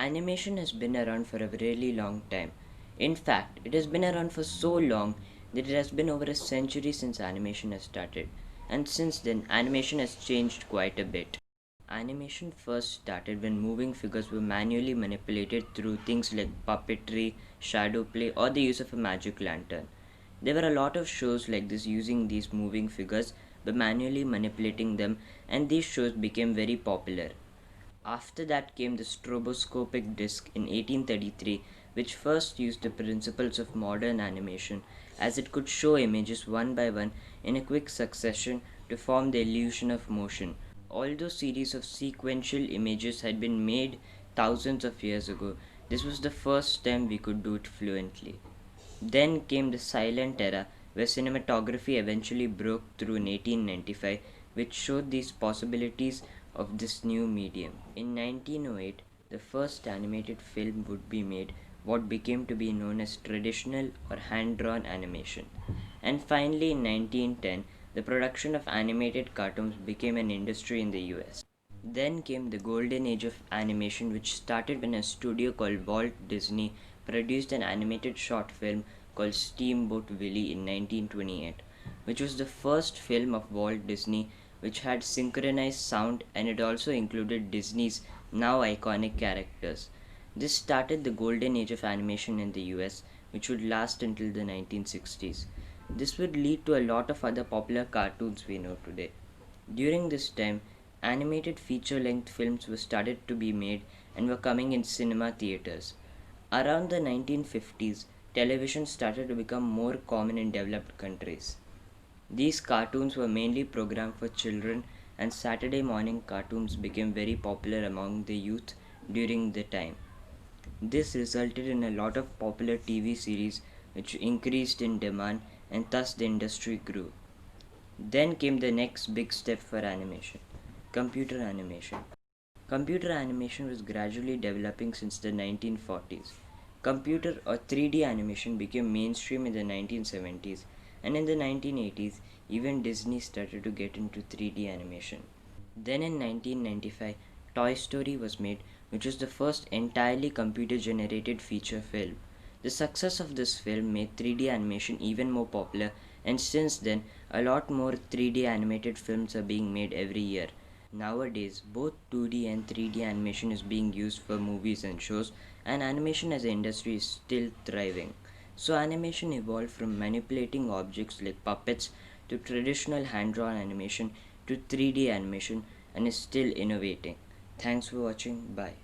Animation has been around for a really long time. In fact, it has been around for so long that it has been over a century since animation has started. And since then, animation has changed quite a bit. Animation first started when moving figures were manually manipulated through things like puppetry, shadow play, or the use of a magic lantern. There were a lot of shows like this using these moving figures by manually manipulating them, and these shows became very popular. After that came the stroboscopic disc in 1833, which first used the principles of modern animation, as it could show images one by one in a quick succession to form the illusion of motion. Although series of sequential images had been made thousands of years ago, this was the first time we could do it fluently. Then came the silent era, where cinematography eventually broke through in 1895, which showed these possibilities of this new medium. In 1908, the first animated film would be made, what became to be known as traditional or hand drawn animation. And finally, in 1910, the production of animated cartoons became an industry in the US. Then came the golden age of animation, which started when a studio called Walt Disney produced an animated short film called Steamboat Willie in 1928, which was the first film of Walt Disney which had synchronized sound, and it also included Disney's now iconic characters. This started the golden age of animation in the US, which would last until the 1960s. This would lead to a lot of other popular cartoons we know today. During this time, animated feature-length films were started to be made and were coming in cinema theaters. Around the 1950s, television started to become more common in developed countries. These cartoons were mainly programmed for children, and Saturday morning cartoons became very popular among the youth during the time. This resulted in a lot of popular TV series which increased in demand, and thus the industry grew. Then came the next big step for animation: computer animation. Computer animation was gradually developing since the 1940s. Computer or 3D animation became mainstream in the 1970s, and in the 1980s, even Disney started to get into 3D animation. Then in 1995, Toy Story was made, which was the first entirely computer generated feature film. The success of this film made 3D animation even more popular, and since then, a lot more 3D animated films are being made every year. Nowadays, both 2D and 3D animation is being used for movies and shows, and animation as an industry is still thriving. So, animation evolved from manipulating objects like puppets to traditional hand drawn animation to 3D animation, and is still innovating. Thanks for watching. Bye.